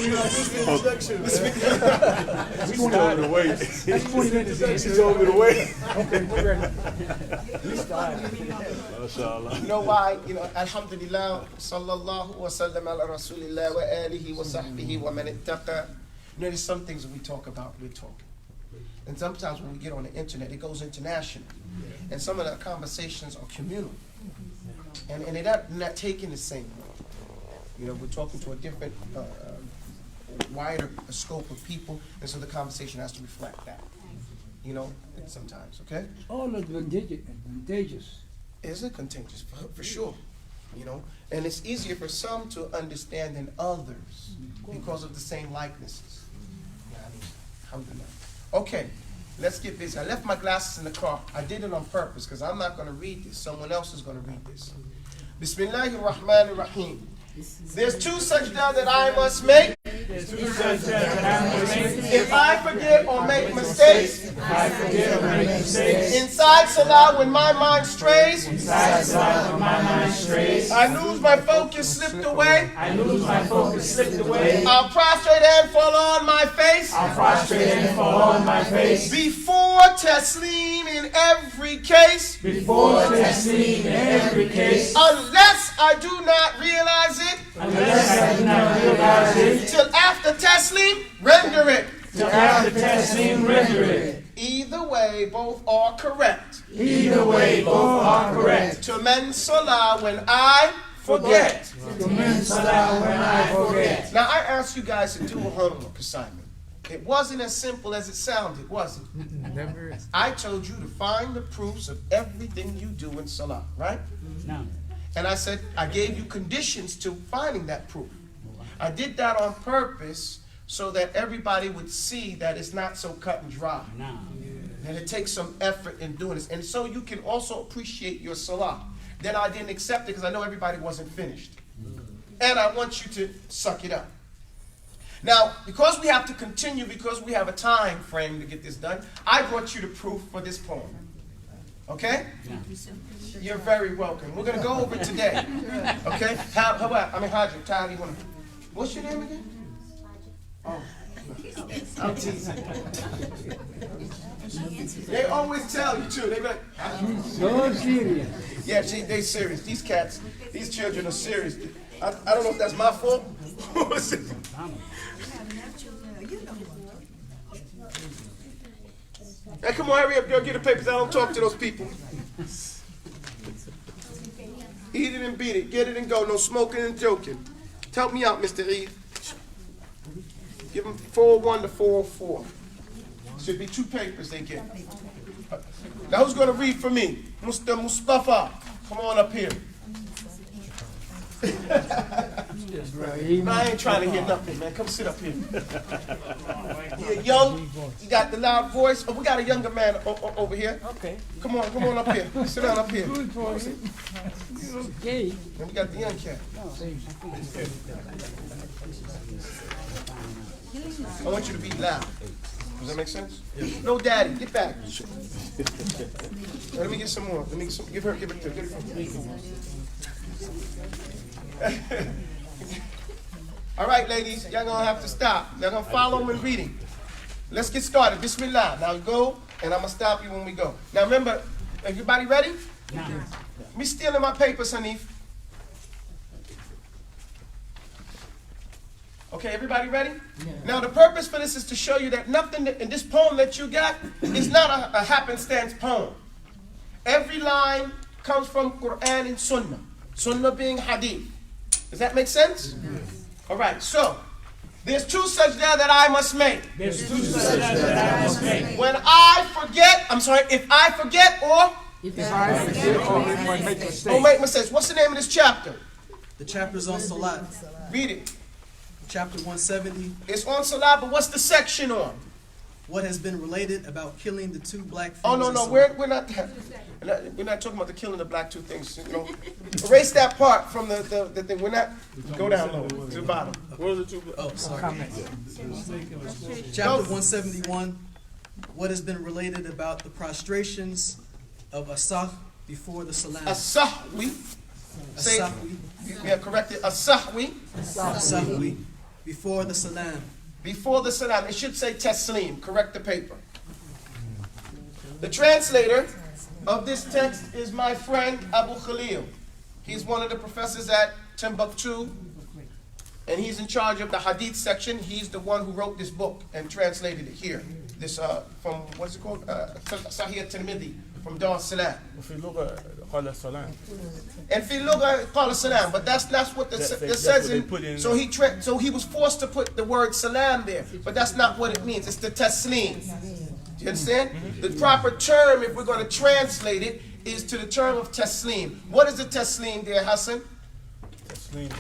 She's over the way. That's 20 minutes in. She's over the way. Okay, we're ready. MashaAllah. You know why? Alhamdulillah, sallallahu wa sallam ala rasulillah wa alihi wa sahbihi wa man ittaqa. There's some things that we talk about, we're talking. And sometimes when we get on the internet, it goes international. And some of the conversations are communal. And they're not taking the same way. We're talking to a different, wider scope of people, and so the conversation has to reflect that. Sometimes, okay? All advantageous. Is it contagious? For sure. And it's easier for some to understand than others because of the same likenesses. Alhamdulillah. Okay, let's get busy. I left my glasses in the car. I did it on purpose because I'm not going to read this. Someone else is going to read this. Bismillahir Rahmanir Rahim. There's two sajda that I must make. If I forget or make mistakes, inside salah when my mind strays, I lose my focus, slipped away. I'll prostrate and fall on my face. Before taslim in every case. Unless I do not realize it. Till after taslim, render it. Either way, both are correct. To mend salah when I forget. Now I asked you guys to do a homework assignment. It wasn't as simple as it sounded, was it? Never. I told you to find the proofs of everything you do in salah, right? No. And I said, I gave you conditions to finding that proof. I did that on purpose so that everybody would see that it's not so cut and dry. No. And it takes some effort in doing this. And so you can also appreciate your salah. Then I didn't accept it because I know everybody wasn't finished. And I want you to suck it up. Now, because we have to continue, because we have a time frame to get this done, I brought you the proof for this poem. Okay? You're very welcome. We're going to go over it today. Okay? How about, Hajj, Tyler, you want to, what's your name again? Oh. I'm teasing. They always tell you too. They be like, So serious. yeah, they serious. These cats, these children are serious. I don't know if that's my fault. Hey, come on, hurry up, girl, get the papers. I don't talk to those people. Eat it and beat it. Get it and go. No smoking and joking. Help me out, Mr. Eid. Give them 401 to 404. Should be 2 papers they get. Now who's going to read for me? Mr. Mustafa. Come on up here. I ain't trying to hear nothing, man. Come sit up here. You're young. You got the loud voice. Oh, we got a younger man over here. Okay. Come on up here. Sit down up here. Good for you. Okay. And we got the young cat. I want you to be loud. Does that make sense? No, daddy, get back. Let me get some more. Give it to her. All right, ladies, y'all gonna have to stop. Y'all gonna follow me reading. Let's get started. Bismillah. Now go, and I'm gonna stop you when we go. Now remember, everybody ready? No. Me stealing my papers, Hanif. Okay, everybody ready? Yeah. Now the purpose for this is to show you that nothing in this poem that you got is not a happenstance poem. Every line comes from Quran and Sunnah. Sunnah being hadith. Does that make sense? Yes. All right, so there's 2 sajda that I must make. When I forget, if I forget or make mistakes. What's the name of this chapter? The chapter's on Salat. Read it. Chapter 170. It's on Salat, but what's the section on? What has been related about killing the 2 black things? Oh, no, we're not talking about the killing the black 2 things. Erase that part from the thing. We're not. Go down low to the bottom. What are the 2? Oh, sorry. Chapter 171. What has been related about the prostrations of Asah before the Salam? Asahwi. Asahwi. We have corrected. Asahwi. Asahwi. before the salam. Before the salam. It should say taslim. Correct the paper. The translator of this text is my friend Abu Khalil. He's one of the professors at Timbuktu, and he's in charge of the hadith section. He's the one who wrote this book and translated it here. This from, what's it called? Sahih Tirmidhi from Dar es Salaam. وفي لغة قال السلام. And fi lugha qala salam, but that's what That's it what says they in. put in So he was forced to put the word salam there, but that's not what it means. It's the taslim. Do you understand? The proper term, if we're going to translate it, is to the term of taslim. What is the taslim there, Hassan? Taslim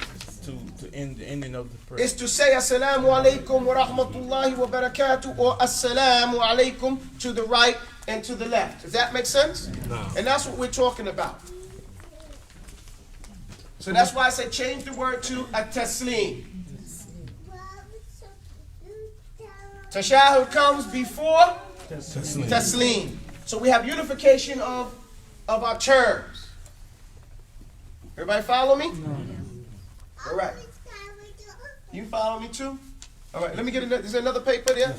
to end the ending of the prayer. It's to say assalamu alaikum wa rahmatullahi wa barakatuh, or assalamu alaikum to the right and to the left. Does that make sense? No. And that's what we're talking about. So that's why I say change the word to a taslim. Tashahud comes before taslim. So we have unification of our terms. Everybody follow me? All right. You follow me too? All right, let me get another. Is there another paper there?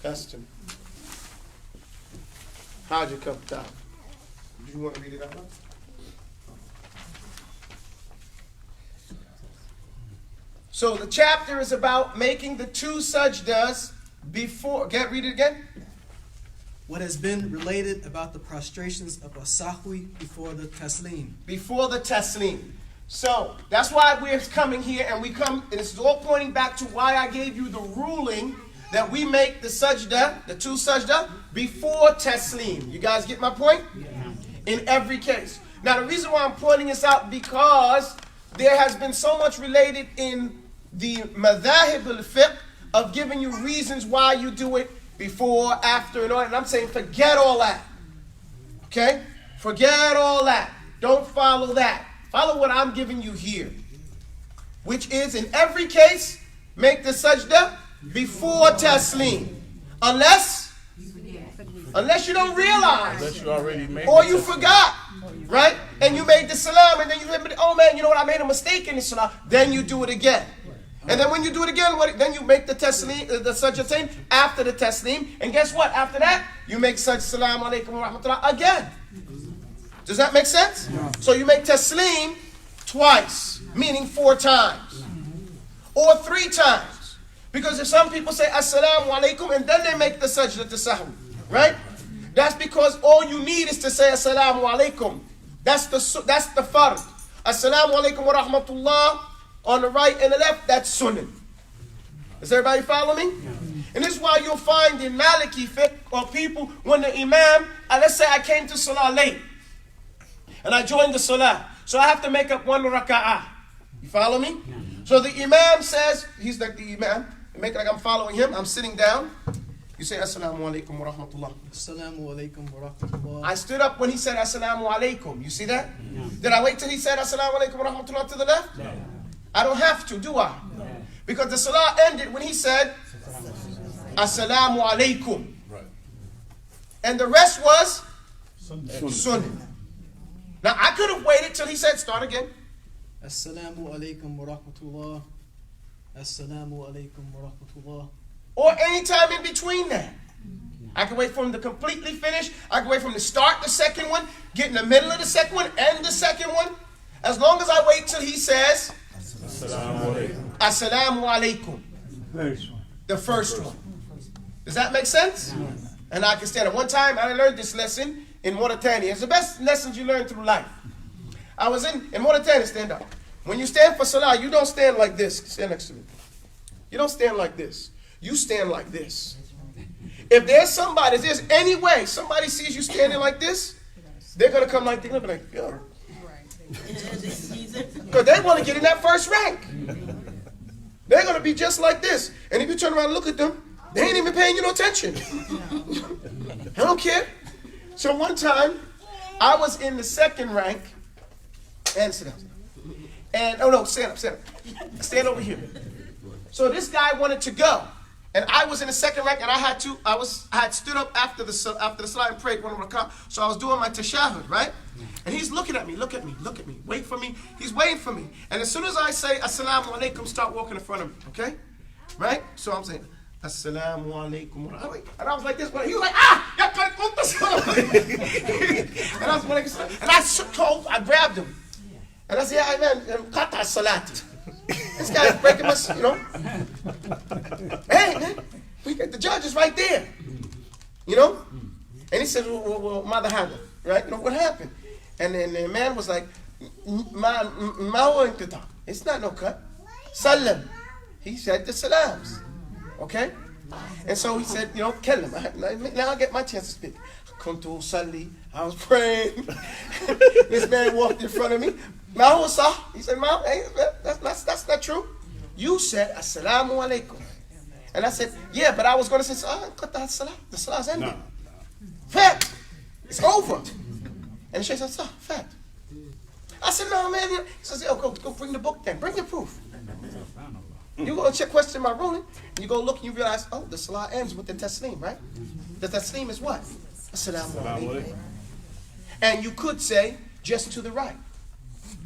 That's two. How'd you come down? Do you want to read it out loud? So the chapter is about making the two sajdas before. Read it again. What has been related about the prostrations of as-sahwi before the taslim. Before the taslim. So that's why we're coming here, and and this is all pointing back to why I gave you the ruling that we make the sajda, the two sajda, before taslim. You guys get my point? Yeah. In every case. Now the reason why I'm pointing this out, because there has been so much related in the madhahib al-fiqh of giving you reasons why you do it before, after, and all that. And I'm saying forget all that. Okay? Forget all that. Don't follow that. Follow what I'm giving you here, which is in every case, make the sajda before taslim. Unless you don't realize. Unless you already made or you forgot. Right? And you made the salam, and then you remember, oh man, you know what, I made a mistake in the salam. Then you do it again. And then when you do it again, then you make the taslim, the sajdatain after the taslim. And guess what? After that, you make salam alaikum wa rahmatullah again. Does that make sense? Yeah. So you make taslim twice, meaning 4 times. Or 3 times. Because if some people say assalamu alaikum and then they make the sajda to sahwi, right? That's because all you need is to say assalamu alaikum. That's the fard. Assalamu alaikum wa rahmatullah on the right and the left, that's sunnah. Does everybody follow me? Yeah. And this is why you'll find in Maliki fiqh, or people, when the imam, let's say I came to salah late, and I joined the salah, so I have to make up 1 raka'ah. You follow me? Yeah. So the imam says, he's like the imam, make like I'm following him, I'm sitting down. You say assalamu alaikum wa rahmatullah. Assalamu alaikum wa rahmatullah. I stood up when he said assalamu alaikum. You see that? Yeah. Did I wait till he said assalamu alaikum wa rahmatullah to the left? No. I don't have to, do I? No. Because the salah ended when he said assalamu alaikum. Right. And the rest was sunnah. Now I could have waited till he said start again. Assalamu alaikum wa rahmatullah. Assalamu alaikum wa rahmatullah. Or any time in between that. I can wait for him to completely finish. I can wait for him to start the second one, get in the middle of the second one, end the second one. As long as I wait till he says Assalamu alaikum. The first one. Does that make sense? And I can stand it. One time I learned this lesson in Mauritania. It's the best lessons you learn through life. I was in Mauritania, stand up. When you stand for salah, you don't stand like this. Stand next to me. You don't stand like this. You stand like this. If there's any way somebody sees you standing like this, they're going to come like, they're going to be like, yo. Because they want to get in that first rank. They're going to be just like this. And if you turn around and look at them, they ain't even paying you no attention. I don't care. So one time, I was in the second rank, and sit down. And, oh no, stand up. Stand over here. So this guy wanted to go. And I was in the second rank, and I had stood up after the salah and prayed one rakah. So I was doing my tashahhud, right? And he's looking at me, look at me, wait for me. He's waiting for me. And as soon as I say assalamu alaikum, start walking in front of me, okay? Right? So I'm saying assalamu alaikum. And I was like this, but he was like, ya and I grabbed him. And I said, yeah, man, qata salati. This guy's breaking my, hey, man, the judge is right there, And he said, well, mother hada, right? What happened? And then the man was like, it's not no cut. Salam. He said the salams. Okay? And so he said, kill him. Now I get my chance to speak. Kuntu salli. I was praying. This man walked in front of me. He said, hey, that's not true. You said, assalamu alaikum. And I said, yeah, but I was going to say, the salah's ended. No. Fact. It's over. And the Shaykh said, fact. I said, no, man. He says, go bring the book then. Bring your proof. You go and question my ruling, and you go look and you realize, the salah ends with the taslim, right? The taslim is what? Assalamu alaikum. And you could say, just to the right.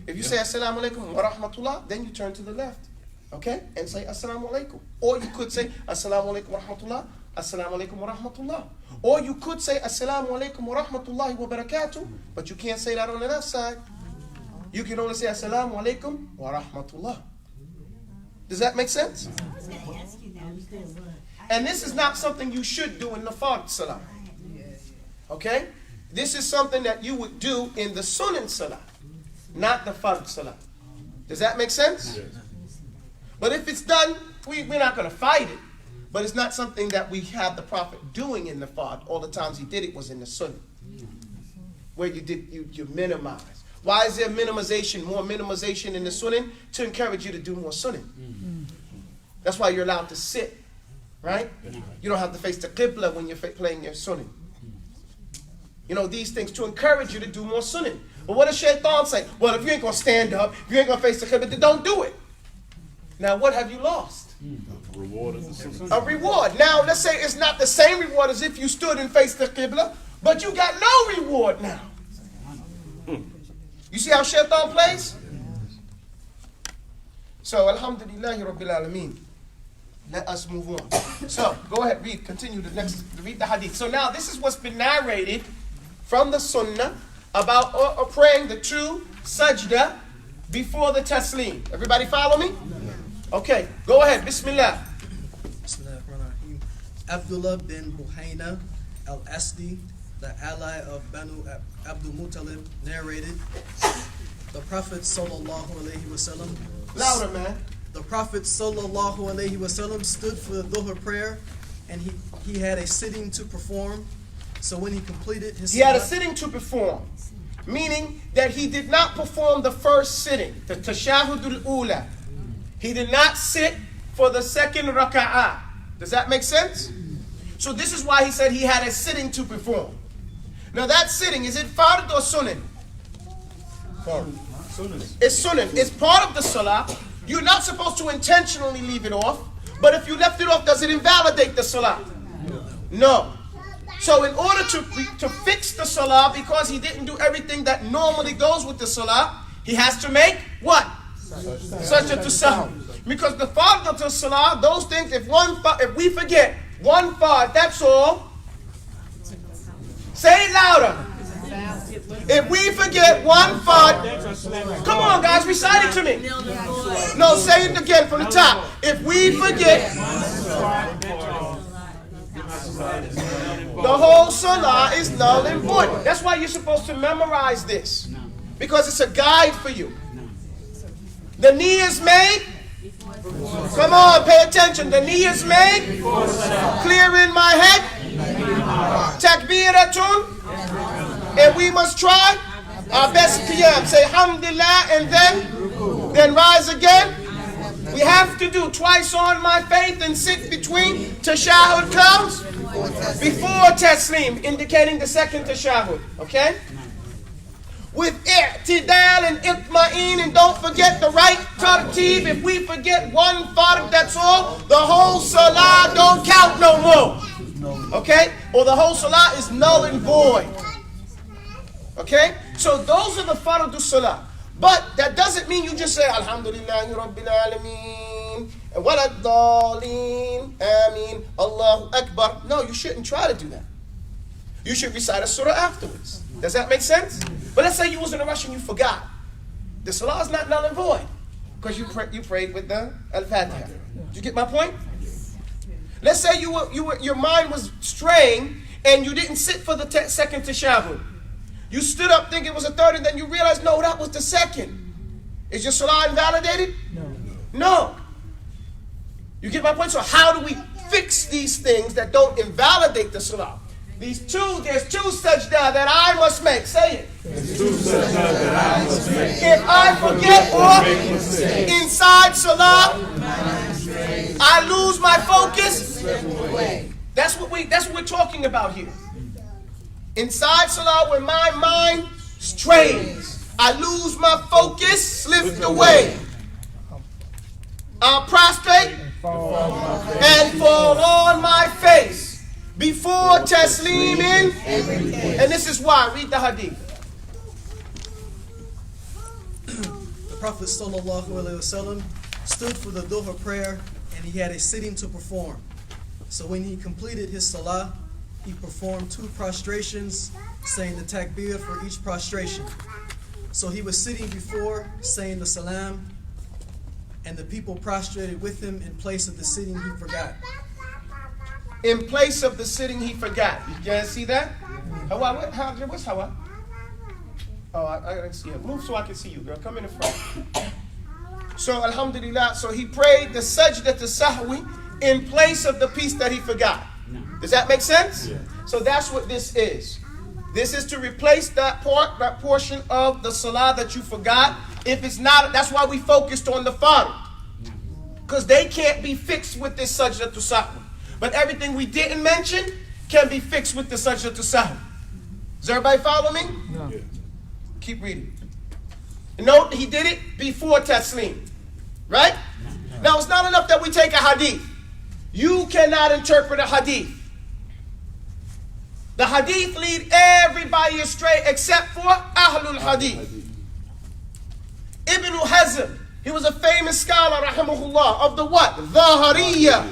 If you say assalamu alaikum wa rahmatullah, then you turn to the left. Okay? And say assalamu alaikum. Or you could say assalamu alaikum wa rahmatullah, assalamu alaikum wa rahmatullah. Or you could say assalamu alaikum wa rahmatullahi wa barakatuh, but you can't say that on the left side. You can only say assalamu alaikum wa rahmatullah. Does that make sense? I was going to ask you that. And this is not something you should do in the fard salah. Okay? This is something that you would do in the sunan salah, not the fard salah. Does that make sense? Yes. But if it's done, we're not going to fight it. But it's not something that we have the Prophet doing in the fard. All the times he did it was in the sunnah, where you minimize. Why is there more minimization in the sunnah? To encourage you to do more sunnah. That's why you're allowed to sit, right? You don't have to face the qibla when you're playing your sunnah. These things to encourage you to do more sunnah. But what does Shaitan say? Well, if you ain't going to stand up, if you ain't going to face the qibla, then don't do it. Now, what have you lost? A reward. Now, let's say it's not the same reward as if you stood and faced the qibla, but you got no reward now. You see how Shaitan plays? So, alhamdulillahi rabbil alameen. Let us move on. So, go ahead, read the hadith. So now, this is what's been narrated from the sunnah about praying the true sajda before the taslim. Everybody follow me? Okay, go ahead. Bismillah. Bismillahirrahmanirrahim. Abdullah bin Buhayna al-Asdi, the ally of Banu Abdul Muttalib, narrated, the Prophet sallallahu alaihi wasallam. Louder, man. The Prophet sallallahu alaihi wasallam stood for the dhuhr prayer, and he had a sitting to perform. So when he completed his had a sitting to perform, meaning that he did not perform the first sitting, the tashahhudul ula. He did not sit for the second raka'ah. Does that make sense? So this is why he said he had a sitting to perform. Now that sitting, is it fard or sunan? It's sunan. It's part of the salah. You're not supposed to intentionally leave it off. But if you left it off, does it invalidate the salah? No. So in order to fix the salah, because he didn't do everything that normally goes with the salah, he has to make what? Sajda to sahw. Because the fard of the salah, those things, if we forget one fard, that's all. Say it louder. If we forget one fard, come on guys, recite it to me. No, say it again from the top. If we forget, the whole salah is null and void. That's why you're supposed to memorize this, because it's a guide for you. The knee is made. Come on, pay attention. The knee is made. Clear in my head. Takbiratun. And we must try our best qiyam. Say alhamdulillah and then rise again. We have to do twice on my faith and sit between tashahhud comes before taslim, indicating the second tashahhud. Okay? with i'tidal and itma'in, and don't forget the right tartib. If we forget one fard, that's all, the whole salah don't count no more. Okay? Or the whole salah is null and void. Okay? So those are the fardu salah. But that doesn't mean you just say Alhamdulillahi Rabbil Alameen and Walad Daleen, Ameen, Allahu Akbar. No, you shouldn't try to do that. You should recite a surah afterwards. Does that make sense? But let's say you was in a rush and you forgot. The salah is not null and void because you prayed with the Al-Fatiha. Did you get my point? Let's say your mind was straying and you didn't sit for the second tashahhud. You stood up thinking it was a third, and then you realized, no, that was the second. Is your salah invalidated? No. You get my point? So how do we fix these things that don't invalidate the salah? There's two sajda that I must make. Say it. There's two sajda that I must make. If I forget or inside salah, I lose my focus. That's what we're talking about here. Inside salah, when my mind strays, I lose my focus, slipped away. I'll prostrate and fall on my face before tasleeming. And this is why. Read the hadith. The Prophet ﷺ stood for the Dhuhr prayer, and he had a sitting to perform. So when he completed his salah, he performed 2 prostrations, saying the takbir for each prostration. So he was sitting before, saying the salam, and the people prostrated with him in place of the sitting he forgot. In place of the sitting he forgot. You guys see that? Hawa, what's Hawa? Oh, I can see her. Move so I can see you, girl. Come in the front. So, alhamdulillah, so he prayed the sajda to sahwi in place of the piece that he forgot. Does that make sense? Yeah. So that's what this is. This is to replace that portion of the salah that you forgot. If it's not, that's why we focused on the fard. Because they can't be fixed with this sajda to sahwi. But everything we didn't mention can be fixed with the sajda to sahwi. Does everybody follow me? No. Yeah. Keep reading. Note he did it before taslim. Right? Now it's not enough that we take a hadith. You cannot interpret a hadith. The hadith lead everybody astray except for Ahlul Hadith. Ibn Hazm, he was a famous scholar, rahimahullah, of the what? Dhahariya.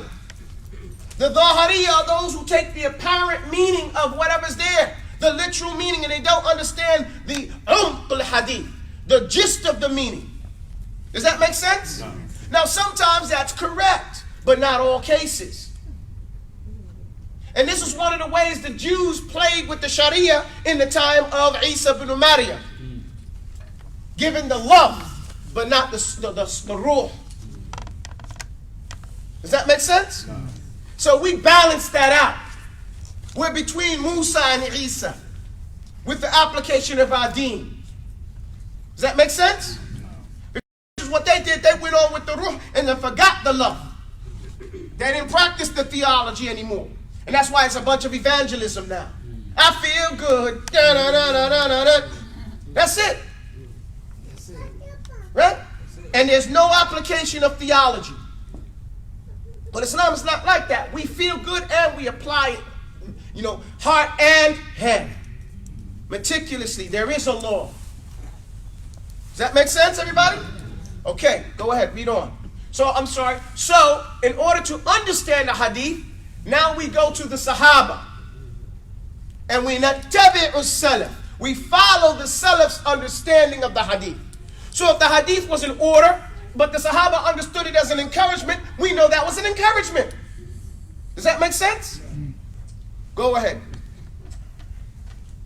The Dhahariya are those who take the apparent meaning of whatever's there, the literal meaning, and they don't understand the Hadith, the gist of the meaning. Does that make sense? No. Now sometimes that's correct, but not all cases. And this is one of the ways the Jews played with the Sharia in the time of Isa ibn Maryam. Given the love, but not the ruh. Does that make sense? No. So we balance that out. We're between Musa and Isa with the application of our deen. Does that make sense? No. Because what they did, they went on with the ruh and then forgot the love. They didn't practice the theology anymore. And that's why it's a bunch of evangelism now. I feel good. That's it. Right? And there's no application of theology. But Islam is not like that. We feel good and we apply it, heart and head. Meticulously. There is a law. Does that make sense, everybody? Okay, go ahead, read on. So, I'm sorry. So, in order to understand the hadith, now we go to the Sahaba. And we nattabi'u salaf. We follow the Salaf's understanding of the hadith. So if the hadith was in order, but the Sahaba understood it as an encouragement, we know that was an encouragement. Does that make sense? Go ahead.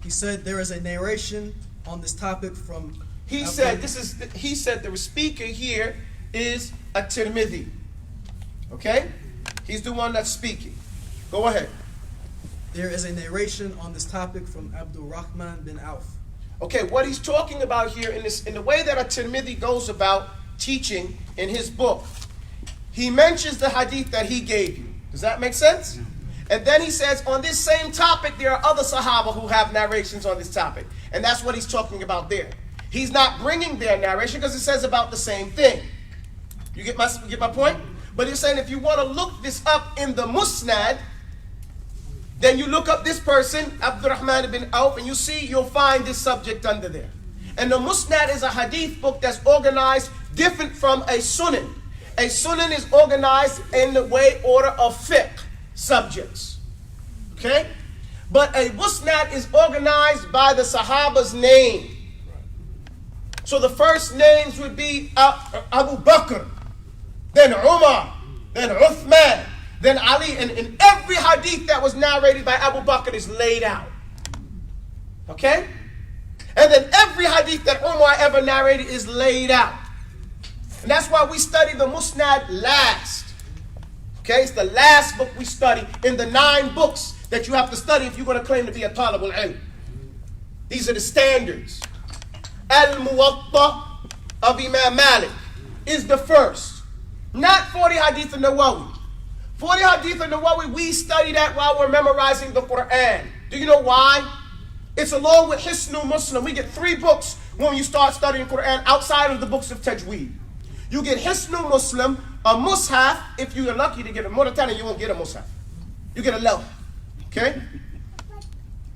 He said there is a narration on this topic from... He said the speaker here is a Tirmidhi. Okay? He's the one that's speaking. Go ahead. There is a narration on this topic from Abdul Rahman bin Auf. Okay, what he's talking about here in the way that a Tirmidhi goes about teaching in his book, he mentions the hadith that he gave you. Does that make sense? And then he says on this same topic there are other Sahaba who have narrations on this topic. And that's what he's talking about there. He's not bringing their narration because it says about the same thing. You get my point? But he's saying if you want to look this up in the Musnad, then you look up this person, Abdurrahman ibn Auf, and you'll find this subject under there. And the Musnad is a hadith book that's organized different from a Sunan. A Sunan is organized in the order of fiqh subjects. Okay? But a Musnad is organized by the Sahaba's name. So the first names would be Abu Bakr, then Umar, then Uthman, then Ali. And every hadith that was narrated by Abu Bakr is laid out. Okay? And then every hadith that Umar ever narrated is laid out. And that's why we study the Musnad last. Okay? It's the last book we study in the 9 books that you have to study if you're going to claim to be a talib al-ilm. These are the standards. Al-Muwatta of Imam Malik is the first. Not 40 Hadith al-Nawawi. 40 Hadith al-Nawawi, we study that while we're memorizing the Quran. Do you know why? It's along with Hisnu Muslim. We get 3 books when you start studying Quran outside of the books of Tajweed. You get Hisnu Muslim, a Mushaf. If you're lucky to get a Muratana, you won't get a Mushaf. You get a Lawh. Okay?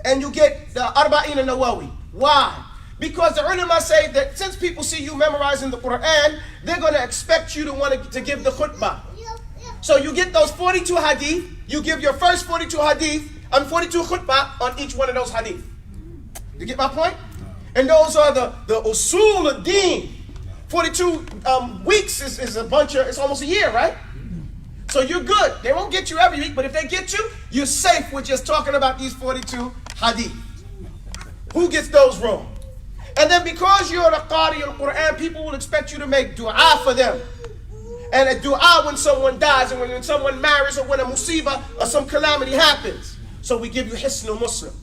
And you get the Arba'in al-Nawawi. Why? Because the ulama say that since people see you memorizing the Quran, they're going to expect you to want to give the khutbah. So you get those 42 hadith, you give your first 42 hadith, and 42 khutbah on each one of those hadith. You get my point? And those are the usul ad-din. 42 weeks is a bunch of, it's almost a year, right? So you're good. They won't get you every week, but if they get you, you're safe with just talking about these 42 hadith. Who gets those wrong? And then because you're a qari al-Quran, people will expect you to make dua for them. And a dua when someone dies, and when someone marries, or when a musibah or some calamity happens. So we give you Hisnu Muslim.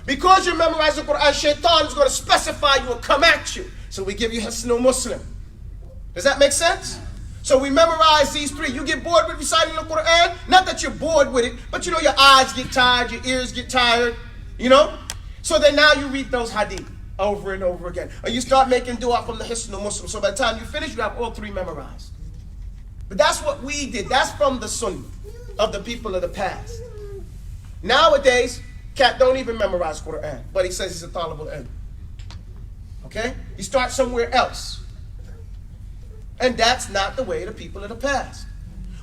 Because you're memorizing the Quran, shaitan is going to specify you and come at you. So we give you Hisnu Muslim. Does that make sense? So we memorize these 3. You get bored with reciting the Quran. Not that you're bored with it, but you know your eyes get tired, your ears get tired, you know? So then now you read those hadith over and over again. Or you start making dua from the Hisnu Muslim. So by the time you finish, you have all 3 memorized. But that's what we did. That's from the Sunnah of the people of the past. Nowadays, cat don't even memorize Quran, but he says he's a talib al-ilm. Okay? He starts somewhere else. And that's not the way of the people of the past.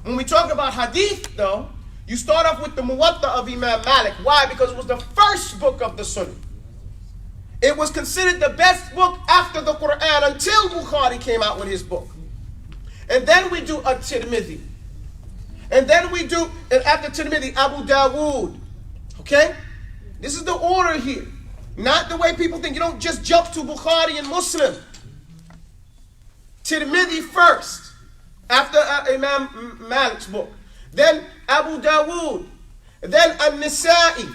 When we talk about hadith, though, you start off with the Muwatta of Imam Malik. Why? Because it was the first book of the Sunnah. It was considered the best book after the Quran until Bukhari came out with his book. And then we do a Tirmidhi. And then we do, and after Tirmidhi, Abu Dawood. Okay? This is the order here. Not the way people think. You don't just jump to Bukhari and Muslim. Tirmidhi first, after Imam Malik's book. Then Abu Dawood. Then An-Nisa'i.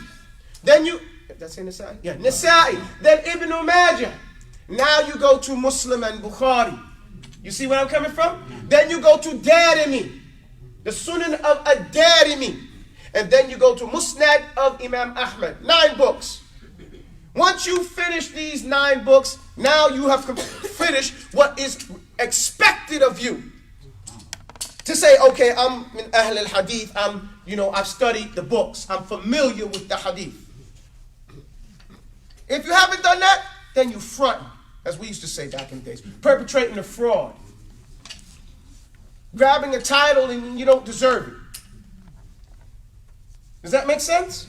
Then you, did I say Nisa'i? Yeah, Nisa'i. Then Ibn Majah. Now you go to Muslim and Bukhari. You see where I'm coming from? Then you go to Darimi, the Sunan of Ad-Darimi. And then you go to Musnad of Imam Ahmad. 9 books. Once you finish these 9 books, now you have finished what is expected of you. To say, okay, I'm min Ahl al-Hadith, I've studied the books. I'm familiar with the Hadith. If you haven't done that, then you front, as we used to say back in the days, perpetrating a fraud. Grabbing a title and you don't deserve it. Does that make sense?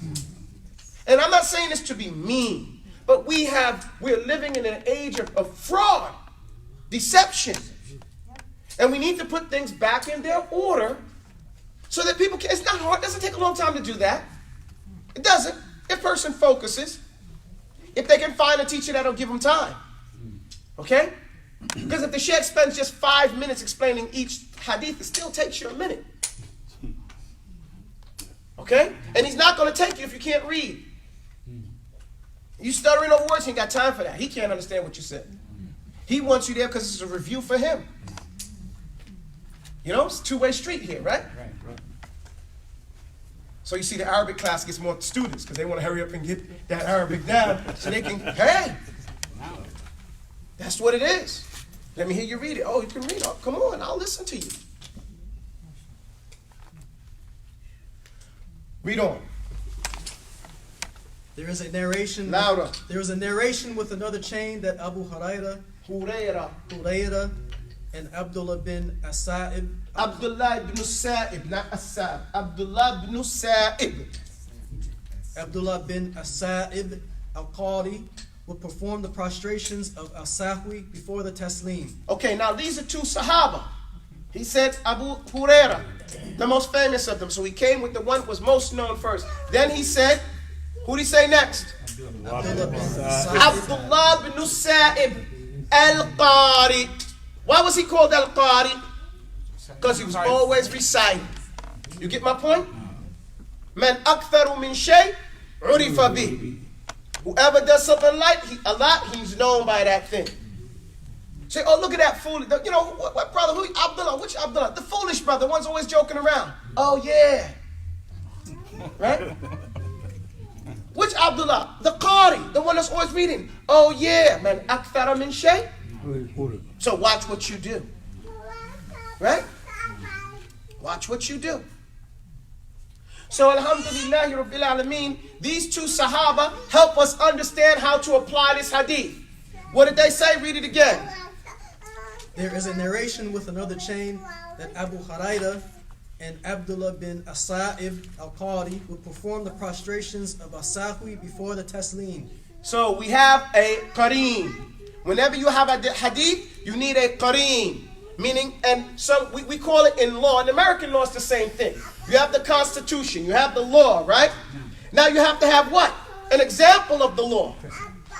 And I'm not saying this to be mean, but we're living in an age of fraud, deception. And we need to put things back in their order so that people can, it's not hard, it doesn't take a long time to do that. It doesn't. If a person focuses, if they can find a teacher that'll give them time. Okay? Because if the Shaikh spends just 5 minutes explaining each hadith, it still takes you a minute. Okay? And he's not going to take you if you can't read. You stuttering over words, he ain't got time for that. He can't understand what you said. He wants you there because it's a review for him. You know, it's a two-way street here, right? Right. So you see the Arabic class gets more students because they want to hurry up and get that Arabic down so they can, hey. That's what it is. Let me hear you read it. Oh, you can read it. Come on, I'll listen to you. Read on. There is a narration. Louder. There is a narration with another chain that Abu Hurairah and Abdullah bin As-Sa'ib. Abdullah ibn Sa'ib, not As-Sa'ib. Abdullah ibn Sa'ib. Abdullah bin As-Sa'ib al-Qadi would perform the prostrations of al-Sahwi before the Taslim. Okay, now these are two Sahaba. He said Abu Hurairah, the most famous of them. So he came with the one who was most known first. Then he said, who did he say next? Abdullah bin As-Sa'ib. Abdullah ibn Sa'ib al-Qari. Why was he called al-Qari? Because he was always reciting. You get my point? Man aktharu min shay, urifa bih. Whoever does something like a lot, he's known by that thing. Say, oh, look at that fool. You know, what brother? Who? Abdullah. Which Abdullah? The foolish brother. One's always joking around. Oh, yeah. Right? Which Abdullah? The Qari. The one that's always reading. Oh, yeah. Man, akthara min shay. So watch what you do. Right? Watch what you do. So alhamdulillahi rabbil alameen, these two Sahaba help us understand how to apply this hadith. What did they say? Read it again. There is a narration with another chain that Abu Hurairah and Abdullah bin As-Sa'ib al-Qadi would perform the prostrations of al-Sahwi before the Taslim. So we have a qareen. Whenever you have a hadith, you need a qareen. Meaning, and so we call it in law. In American law, it's the same thing. You have the Constitution. You have the law, right? Now you have to have what? An example of the law.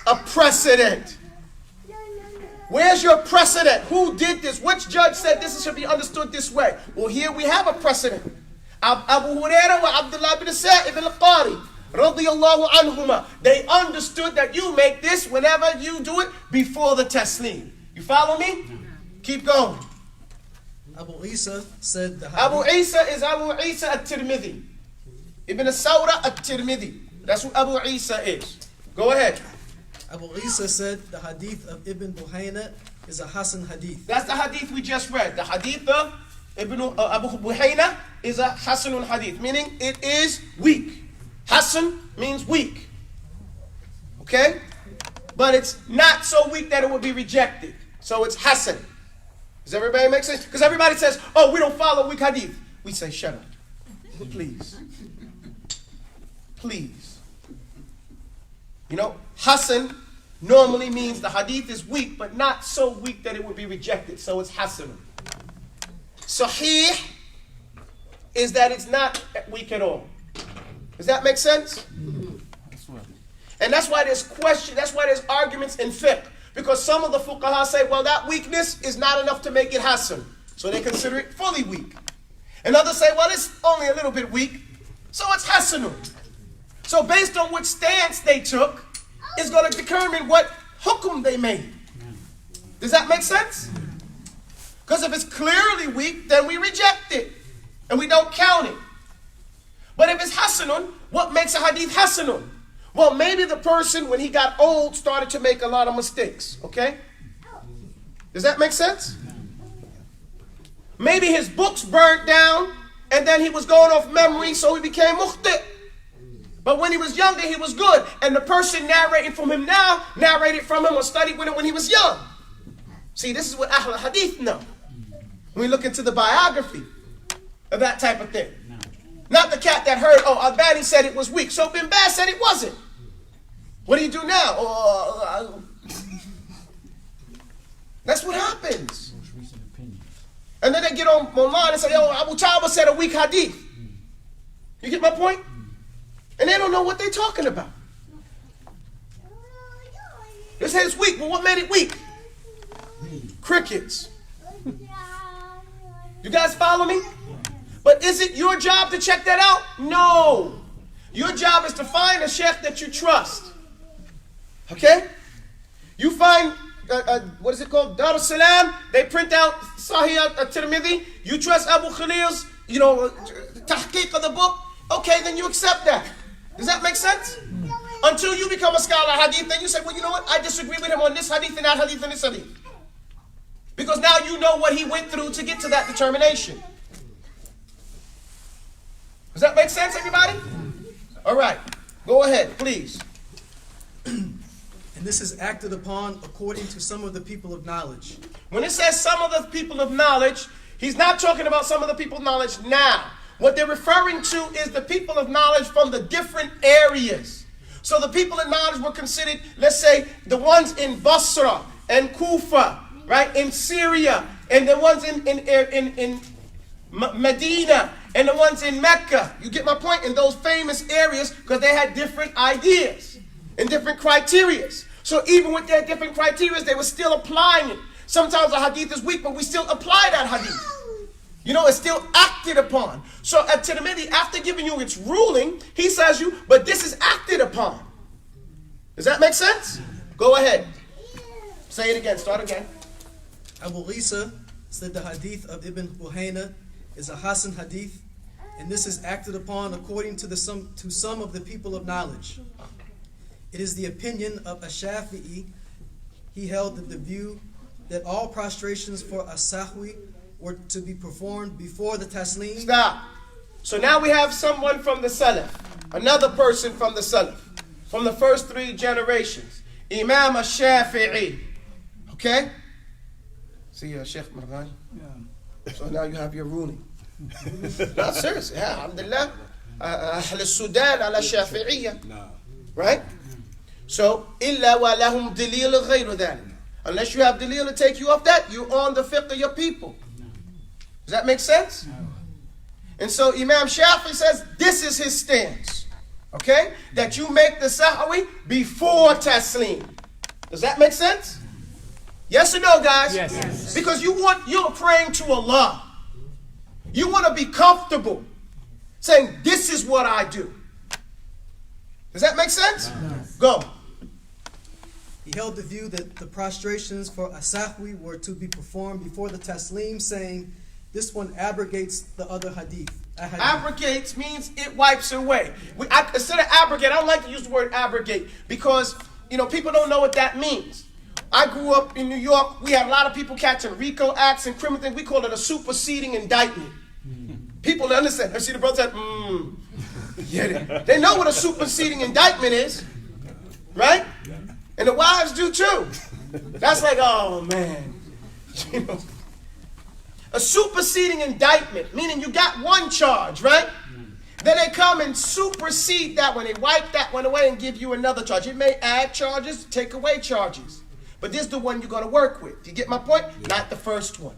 A precedent. Where's your precedent? Who did this? Which judge said this should be understood this way? Well, here we have a precedent. Abu Hurairah wa Abdullah bin Sa'ib al-Qari radiyallahu anhuma. They understood that you make this whenever you do it before the taslim. You follow me? Keep going. Abu Isa said the Abu hadith. Isa is Abu Isa at-Tirmidhi. Ibn Sawra at-Tirmidhi. That's who Abu Isa is. Go ahead. Abu Isa said the hadith of Ibn Buhayna is a Hasan hadith. That's the hadith we just read. The hadith of Abu Buhayna is a Hasanun hadith, meaning it is weak. Hasan means weak. Okay? But it's not so weak that it would be rejected. So it's Hasan. Does everybody make sense? Because everybody says, oh, we don't follow weak hadith. We say, shut up. Please. Please. You know, Hasan normally means the hadith is weak, but not so weak that it would be rejected. So it's Hasan. Sahih is that it's not weak at all. Does that make sense? And that's why there's arguments in fiqh. Because some of the fuqaha say, well, that weakness is not enough to make it hasan. So they consider it fully weak. And others say, well, it's only a little bit weak. So it's hasanun. So based on which stance they took, is going to determine what hukum they made. Does that make sense? Because if it's clearly weak, then we reject it. And we don't count it. But if it's hasanun, what makes a hadith hasanun? Well, maybe the person, when he got old, started to make a lot of mistakes. Okay? Does that make sense? Maybe his books burnt down, and then he was going off memory, so he became mukhti'. But when he was younger, he was good. And the person narrating from him now, narrated from him or studied with him when he was young. See, this is what Ahl Hadith know. When we look into the biography of that type of thing. Not the cat that heard, oh, Albani said it was weak, so Bin Baz said it wasn't. What do you do now? That's what happens. And then they get online and say, oh, Abu Taubah said a weak hadith. You get my point? And they don't know what they're talking about. They say it's weak, but what made it weak? Crickets. You guys follow me? But is it your job to check that out? No. Your job is to find a sheikh that you trust. Okay? You find, what is it called? Dar al-Salam. They print out Sahih al-Tirmidhi. You trust Abu Khalil's, tahqiq of the book. Okay, then you accept that. Does that make sense? until you become a scholar of hadith, then you say, well, you know what? I disagree with him on this hadith and that hadith and this hadith. Because now you know what he went through to get to that determination. Does that make sense, everybody? All right. Go ahead, please. And this is acted upon according to some of the people of knowledge. When it says some of the people of knowledge, he's not talking about some of the people of knowledge now. What they're referring to is the people of knowledge from the different areas. So the people of knowledge were considered, let's say, the ones in Basra and Kufa, right, in Syria, and the ones in Medina, and the ones in Mecca. You get my point? In those famous areas, because they had different ideas and different criterias. So even with their different criterias, they were still applying it. Sometimes a hadith is weak, but we still apply that hadith. You know, it's still acted upon. So at Tirmidhi, after giving you its ruling, he says but this is acted upon. Does that make sense? Go ahead. Say it again. Start again. Abu Isa said the hadith of Ibn Buhayna is a Hasan hadith, and this is acted upon according to some of the people of knowledge. It is the opinion of Ash-Shafi'i. He held the view that all prostrations for as-sahwi were to be performed before the taslim. Stop. So now we have someone from the Salaf, another person from the Salaf, from the first 3 generations, Imam Ash-Shafi'i. Okay? See, Sheikh Marwan. Yeah. So now you have your ruling. No, seriously. Yeah, alhamdulillah. Ahl al-Sudan ala Shafi'iyya. Right? So, إِلَّا وَلَهُمْ دَلِيلٌ غَيْرُ ذَلِكَ. Unless you have dalil to take you off that, you're on the fiqh of your people. Does that make sense? And so Imam Shafi says this is his stance. Okay? That you make the sahwi before taslim. Does that make sense? Yes or no, guys? Yes. Because you're praying to Allah. You want to be comfortable saying, this is what I do. Does that make sense? Go. He held the view that the prostrations for as-sahwi were to be performed before the taslim, saying this one abrogates the other hadith. Abrogates means it wipes away. Instead of abrogate, I don't like to use the word abrogate because, people don't know what that means. I grew up in New York. We had a lot of people catching RICO acts and criminal things. We call it a superseding indictment. People understand. I see the brother said, yeah, they know what a superseding indictment is, right? And the wives do too. That's like, oh man. A superseding indictment, meaning you got one charge, right? Then they come and supersede that one. They wipe that one away and give you another charge. It may add charges, take away charges. But this is the one you're going to work with. Do you get my point? Not the first one.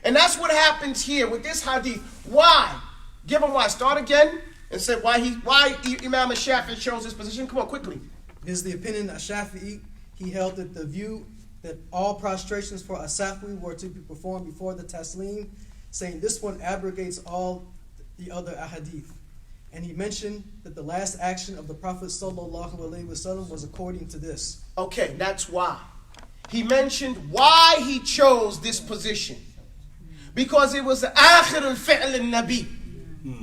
And that's what happens here with this hadith. Why? Give them why. Start again and say why Imam Shafi'i chose this position. Come on, quickly. It is the opinion of Shafi'i. He held that the view that all prostrations for as-sahwi were to be performed before the taslim, saying this one abrogates all the other ahadith. And he mentioned that the last action of the Prophet ﷺ was according to this. Okay, that's why. He mentioned why he chose this position. Because it was the akhir al-fi'l al-nabi.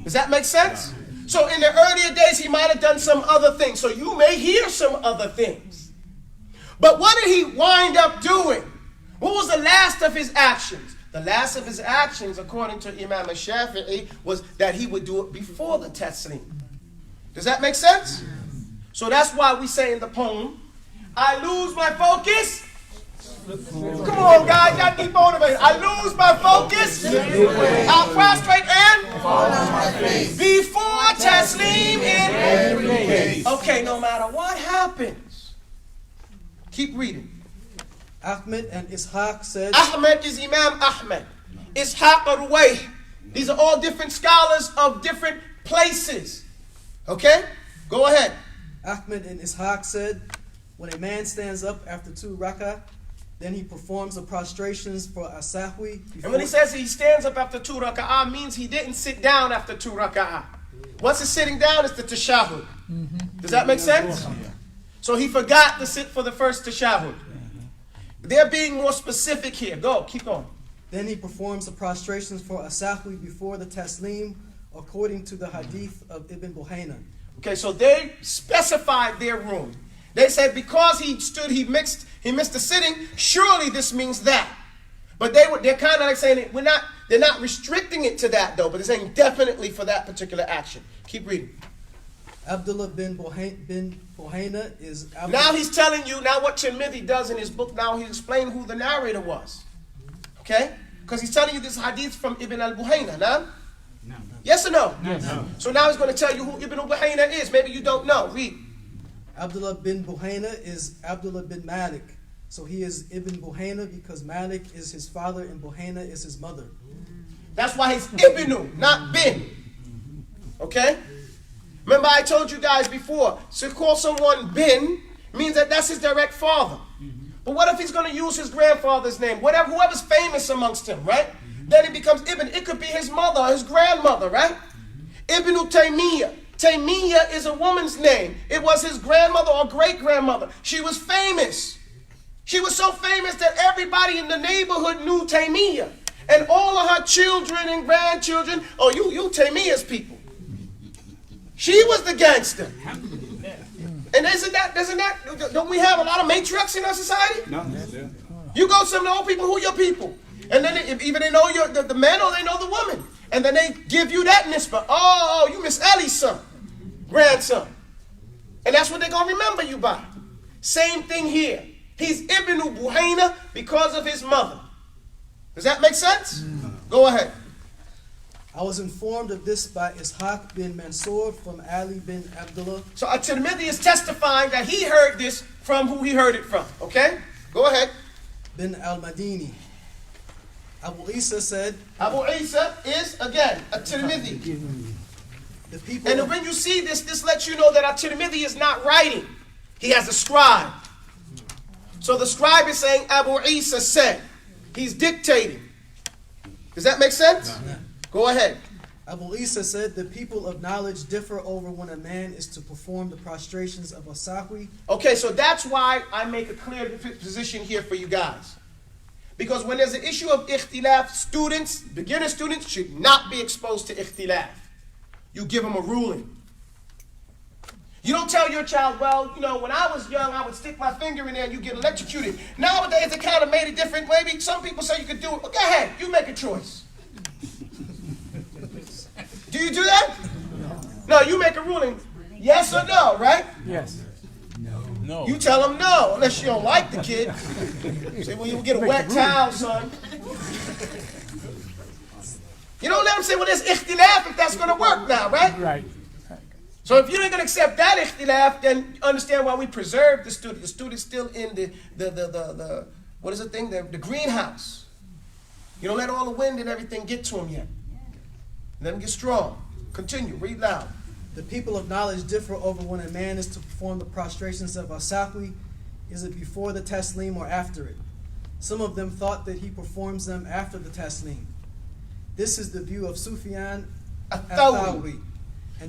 Does that make sense? So in the earlier days, he might have done some other things. So you may hear some other things. But what did he wind up doing? What was the last of his actions? The last of his actions, according to Imam Shafi'i, was that he would do it before the taslim. Does that make sense? So that's why we say in the poem, I lose my focus. Come on, guys, y'all keep motivated. I lose my focus. I'll prostrate and fall on my face. Before taslim in every case. Okay, no matter what happens. Keep reading. Ahmed and Ishaq said, Ahmed is Imam Ahmed. Ishaq Ruwayh. These are all different scholars of different places. Okay? Go ahead. Ahmed and Ishaq said, when a man stands up after 2 rak'ah, then he performs the prostrations for as-sahwi. And when he says he stands up after 2 rak'ah, means he didn't sit down after 2 rak'ah. Once it's sitting down, it's the tashahhud. Does that make sense? So he forgot to sit for the first tashahhud. They're being more specific here. Go, keep going. Then he performs the prostrations for as-sahwi before the taslim, according to the hadith of Ibn Buhayna. Okay, so they specified their room. They said because he missed the sitting, surely this means that. But they're kind of like saying they're not restricting it to that though, but they're saying definitely for that particular action. Keep reading. Abdullah bin Buhayna is Abdullah. Now he's telling you, now what Tirmidhi does in his book, now he's explaining who the narrator was. Okay? Because he's telling you this hadith from Ibn al-Buhayna, nah? No. Yes or no? Yes. No. So now he's going to tell you who Ibn al-Buhayna is. Maybe you don't know. Read. Abdullah bin Buhayna is Abdullah bin Malik. So he is Ibn Buhayna because Malik is his father and Buhayna is his mother. That's why he's Ibnu, not bin. Okay? Remember I told you guys before, to call someone bin means that that's his direct father. But what if he's going to use his grandfather's name? Whoever's famous amongst him, right? Then it becomes Ibn. It could be his mother or his grandmother, right? Ibn Taymiyyah. Taymiyyah is a woman's name. It was his grandmother or great-grandmother. She was famous. She was so famous that everybody in the neighborhood knew Taymiyyah. And all of her children and grandchildren, oh, you Taymiyyah's people. She was the gangster. And don't we have a lot of matriarchs in our society? No. You go to some of the old people, who your people? And then either they know the man or they know the woman. And then they give you that nisbah. Oh, you Miss Ellie's son, grandson. And that's what they're going to remember you by. Same thing here. He's Ibn Buhayna because of his mother. Does that make sense? Go ahead. I was informed of this by Ishaq bin Mansur from Ali bin Abdullah. So At-Tirmidhi is testifying that he heard this from who he heard it from. Okay? Go ahead. Bin al-Madini. Abu Isa said, Abu Isa is, again, At-Tirmidhi. the people And of, when you see this lets you know that At-Tirmidhi is not writing. He has a scribe. So the scribe is saying Abu Isa said. He's dictating. Does that make sense? Go ahead. Abu Isa said, the people of knowledge differ over when a man is to perform the prostrations of a sahwi. Okay, so that's why I make a clear position here for you guys. Because when there's an issue of ikhtilaf, beginner students should not be exposed to ikhtilaf. You give them a ruling. You don't tell your child, well, when I was young, I would stick my finger in there and you get electrocuted. Nowadays, they kind of made it different. Maybe some people say you could do it. Well, go ahead. You make a choice. Do you do that? No, you make a ruling. Yes or no, right? Yes. No. You tell them no, unless you don't like the kid. Say, well, you'll get a wet towel, son. You don't let them say, well, there's ikhtilaf if that's going to work now, right? Right. So if you ain't going to accept that ikhtilaf, then understand why we preserve the student. The student's still in the what is the thing? The greenhouse. You don't let all the wind and everything get to him yet. Let him get strong. Continue. Read loud. The people of knowledge differ over when a man is to perform the prostrations of a sahwi. Is it before the taslim or after it? Some of them thought that he performs them after the taslim. This is the view of Sufyan al-Thawri.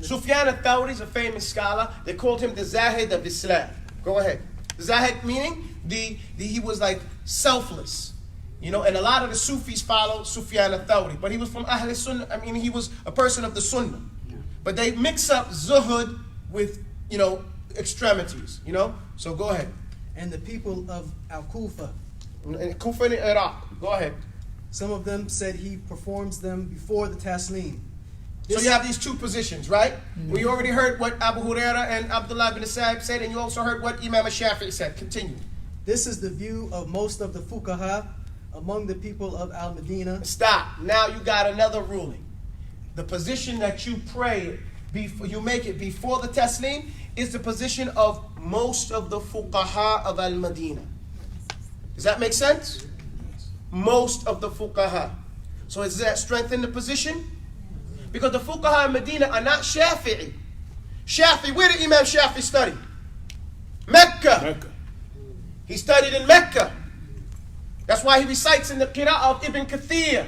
Sufyan al-Thawri is a famous scholar. They called him the Zahid of Islam. Go ahead. The Zahid meaning he was like selfless. And a lot of the Sufis followed Sufyan al-Thawri. But he was from Ahl Sunnah. I mean, he was a person of the Sunnah. But they mix up zuhud with, extremities, So go ahead. And the people of Al-Kufa. And Kufa in Iraq. Go ahead. Some of them said he performs them before the taslim. So you have these two positions, right? Well, you already heard what Abu Huraira and Abdullah bin Sa'ib said, and you also heard what Imam al-Shafi'i said. Continue. This is the view of most of the fuqaha among the people of Al-Madinah. Stop. Now you got another ruling. The position that you pray, you make it before the taslim, is the position of most of the fuqaha of Al-Madinah. Does that make sense? Most of the fuqaha. So does that strengthen the position? Because the fuqaha in Medina are not Shafi'i. Shafi'i, where did Imam Shafi'i study? Mecca. He studied in Mecca. That's why he recites in the qira'ah of Ibn Kathir.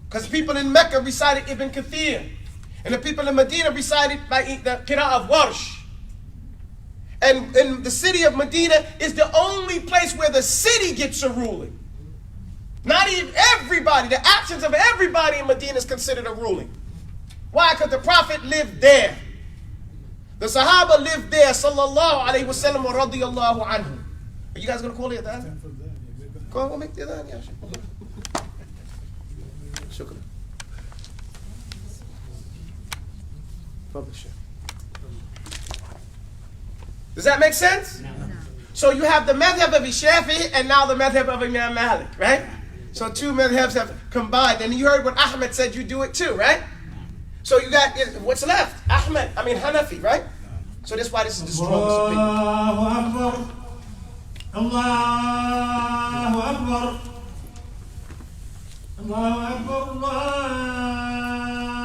Because people in Mecca recited Ibn Kathir. And the people in Medina recited by the qira'ah of Warsh. And in the city of Medina is the only place where the city gets a ruling. Not even everybody. The actions of everybody in Medina is considered a ruling. Why? Because the Prophet lived there. The Sahaba lived there, sallallahu alayhi wa sallam wa radiyallahu anhu. Are you guys going to call it that? Go on, we'll make the adhan. Yeah, shukran. Publish it. Does that make sense? No. So you have the madhab of Shafi'i and now the madhab of Imam Malik, right? So two madhabs have combined. And you heard what Ahmed said, you do it too, right? So you got, what's left? Hanafi, right? So that's why this is the strongest opinion. Allahu Akbar. Allahu Akbar. Allahu Akbar. أشهد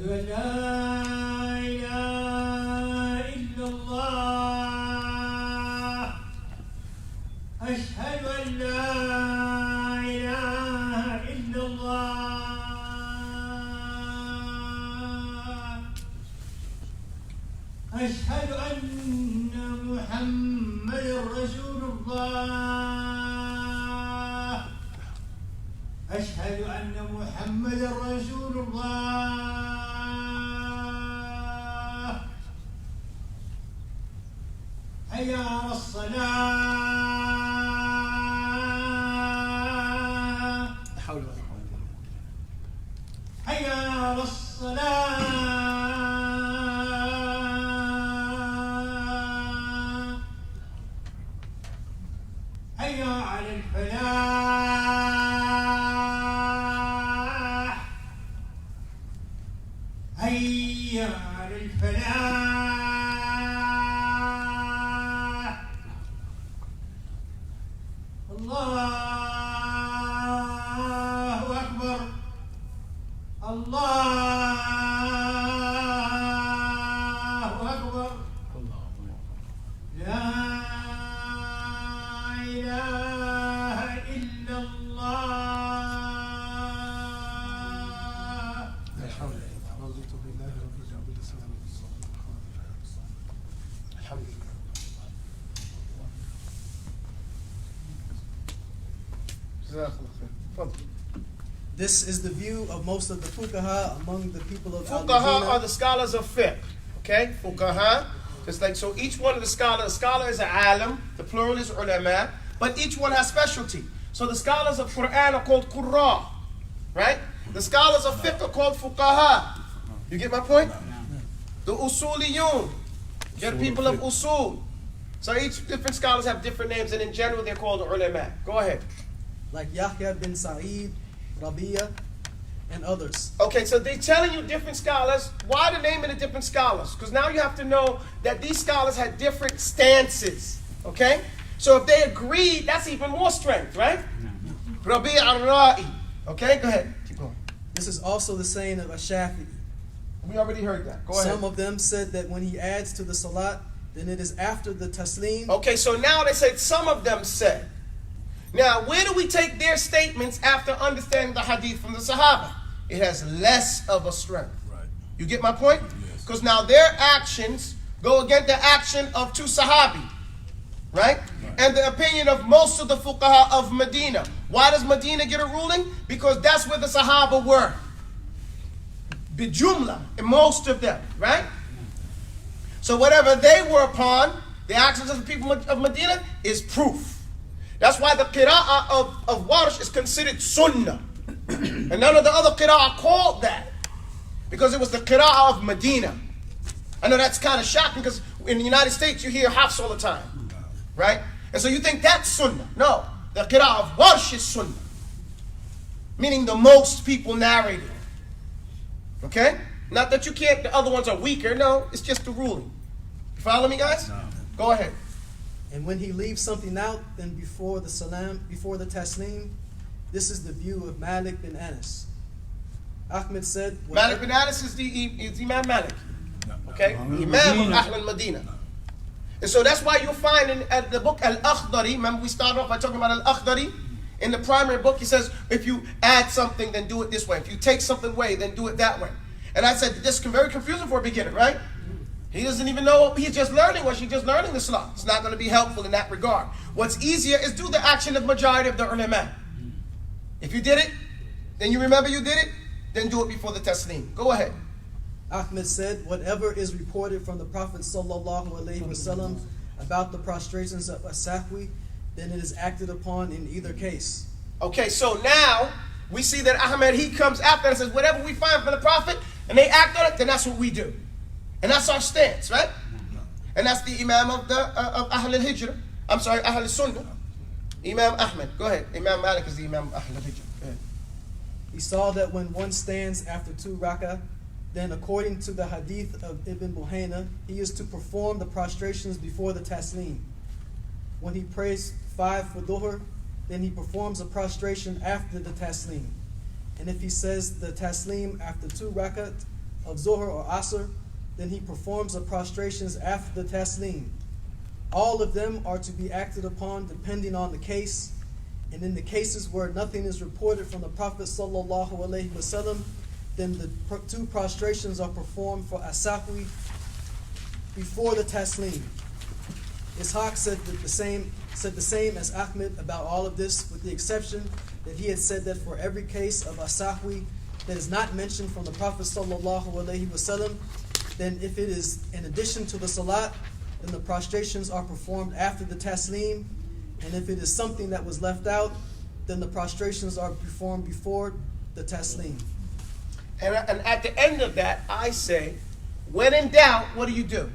أن لا إله إلا الله. أشهد أن لا إله إلا الله. أشهد أن محمد رسول الله. أشهد أن محمد رسول الله. حي على الصلاة. حي على الصلاة. حي على الفلاح. حي على الفلاح. الله أكبر. الله أكبر. لا إله إلا الله. رضيت بالله ربا وبالإسلام الحمد لله. جزاك الله خير. تفضل. This is the view of most of the fuqaha among the people of Fuqaha are Al-Madinah. the scholars of fiqh. Okay? Fuqaha. Just like, so each one of the scholars, a scholar is an alim, the plural is ulama, but each one has specialty. So the scholars of Quran are called qurra, right? The scholars of fiqh are called fuqaha. You get my point? The usuliyun, get people of usul. So each different scholars have different names, and in general they're called ulama. Go ahead. Like Yahya bin Sa'id, Rabi'a, and others. Okay, so they're telling you different scholars. Why the name of the different scholars? Because now you have to know that these scholars had different stances. Okay? So if they agreed, that's even more strength, right? Rabi' al-Ra'i. Okay, go ahead. Keep going. This is also the saying of Ash-Shafi'i. We already heard that. Go ahead. Some of them said that when he adds to the salat, then it is after the taslim. Okay, so now they said some of them said. Now, where do we take their statements after understanding the hadith from the Sahaba? It has less of a strength. Right. You get my point? Yes. Because now their actions go against the action of two Sahabi. Right? And the opinion of most of the fuqaha of Medina. Why does Medina get a ruling? Because that's where the Sahaba were. Bijumla, and most of them. Right? So whatever they were upon, the actions of the people of Medina is proof. That's why the qira'ah of Warsh is considered sunnah. And none of the other qira'ah called that. Because it was the qira'ah of Medina. I know that's kind of shocking because in the United States you hear Hafs all the time. Right? And so you think that's sunnah. No. The qira'ah of Warsh is sunnah. Meaning the most people narrated. Okay? Not that you can't, the other ones are weaker. No, it's just the ruling. You follow me, guys? No. Go ahead. And when he leaves something out, then before the salam, before the taslim, this is the view of Malik bin Anas. Ahmed said, Malik bin Anas is Imam Malik. Okay? Imam of Ahl Medina. And so that's why you'll find in the book Al-Akhdari, remember we started off by talking about Al-Akhdari? In the primary book, he says, if you add something, then do it this way. If you take something away, then do it that way. And I said, this is very confusing for a beginner, right? He doesn't even know, he's just learning or she's just learning the salah. It's not going to be helpful in that regard. What's easier is do the action of majority of the ulama. If you did it, then you remember you did it, then do it before the taslim. Go ahead. Ahmed said, whatever is reported from the Prophet ﷺ about the prostrations of as-sahwi, then it is acted upon in either case. Okay, so now we see that Ahmed, he comes after and says, whatever we find from the Prophet and they act on it, then that's what we do. And that's our stance, right? And that's the Imam of Ahl al-Hijrah. I'm sorry, Ahl al-Sunnah. Imam Ahmed. Go ahead. Imam Malik is the Imam of Ahl al-Hijrah. Go ahead. He saw that when one stands after 2 rak'ah, then according to the hadith of Ibn Buhayna, he is to perform the prostrations before the taslim. When he prays 5 for dhuhr, then he performs a prostration after the taslim. And if he says the taslim after 2 rak'ah of zuhr or asr, then he performs the prostrations after the taslim. All of them are to be acted upon depending on the case. And in the cases where nothing is reported from the Prophet ﷺ, then the 2 prostrations are performed for as-sahwi before the taslim. Ishaq said the same as Ahmed about all of this, with the exception that he had said that for every case of as-sahwi that is not mentioned from the Prophet ﷺ, then if it is in addition to the salat, then the prostrations are performed after the taslim. And if it is something that was left out, then the prostrations are performed before the taslim. And at the end of that, I say, when in doubt, what do you do?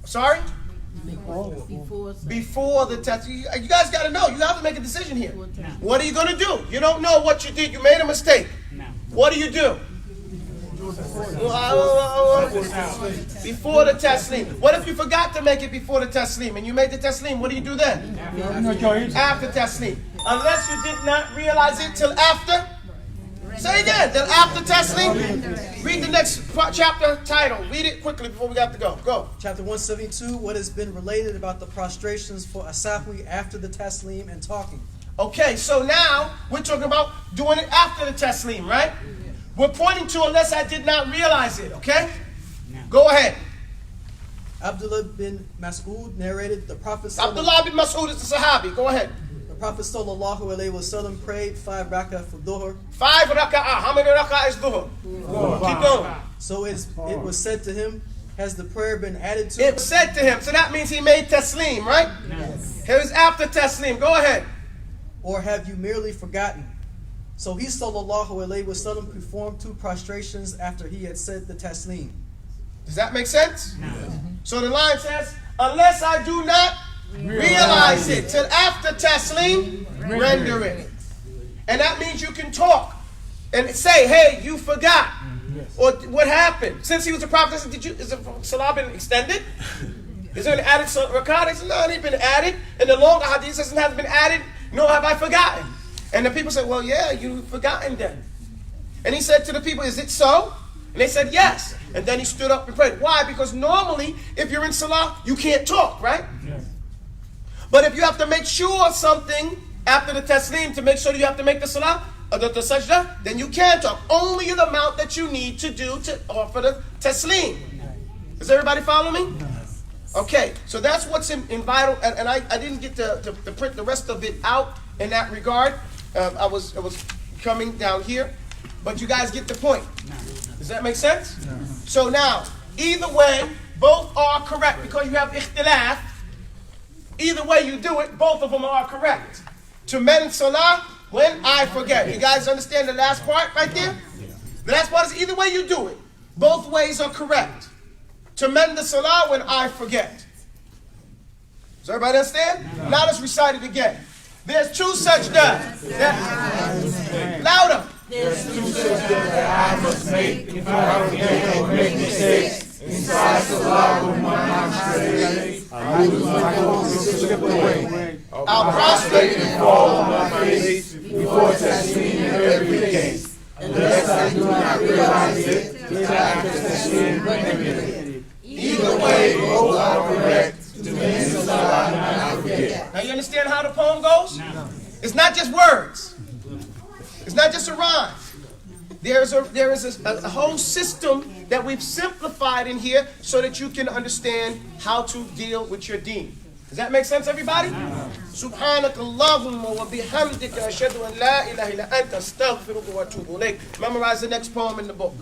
Sorry? Before the test. You guys got to know. You have to make a decision here. What are you going to do? You don't know what you did. You made a mistake. What do you do? Before the taslim. What if you forgot to make it before the taslim and you made the taslim? What do you do then? After taslim. Unless you did not realize it till after. Say again. Then after taslim. Read the next chapter title. Read it quickly before we got to go. Go. Chapter 172, what has been related about the prostrations for as-sahwi after the taslim and talking. Okay, so now we're talking about doing it after the taslim, right? We're pointing to unless I did not realize it, okay? Go ahead. Abdullah bin Mas'ud narrated the Prophet Abdullah bin Mas'ud is the Sahabi. Go ahead. The Prophet ﷺ prayed 5 rak'ah for dhuhr. 5 raka'ah. How many raka'ah is dhuhr? Keep going. So it was said to him, has the prayer been added to It said to him, so that means he made taslim, right? Yes. It was after taslim. Go ahead. Or have you merely forgotten? So he ﷺ performed 2 prostrations after he had said the taslim. Does that make sense? So the line says, unless I do not realize it till after taslim, render it. And that means you can talk and say, hey, you forgot. Or what happened? Since he was a prophet, is the salah been extended? Is there an added rak'ah? He said, no, it ain't been added. And the longer hadith says it hasn't been added, nor have I forgotten. And the people said, well, yeah, you've forgotten then. And he said to the people, is it so? And they said, yes. And then he stood up and prayed. Why? Because normally, if you're in salah, you can't talk, right? Yes. But if you have to make sure something after the taslim to make sure that you have to make the salah, or the sajda, then you can talk. Only the amount that you need to do to offer the taslim. Does everybody follow me? Okay, so that's what's in vital, and I didn't get to print the rest of it out in that regard. I was coming down here, but you guys get the point. Does that make sense? So now, either way, both are correct because you have ikhtilaf. Either way you do it, both of them are correct. To mend salah when I forget. You guys understand the last part right there? The last part is either way you do it, both ways are correct. To mend the salah when I forget. Does everybody understand? Now let's recite it again. There's 2 sajdas. Louder. There's 2 sajdas that I must make if I forget or make mistakes. Inside salah when my mind strays, I lose my focus and slip away. I'll prostrate and fall on my face before taslim in every case. Unless I do not realize it, till after taslim render it. Either way, both are correct. To mend the salah and I forget. Now you understand how the poem goes? No. It's not just words. It's not just a rhyme. There is a whole system that we've simplified in here so that you can understand how to deal with your deen. Does that make sense, everybody? Subhanakallahumma wa bihamdika ashhadu an la ilaha illa anta astaghfiruka wa atubu ilayk. Memorize the next poem in the book.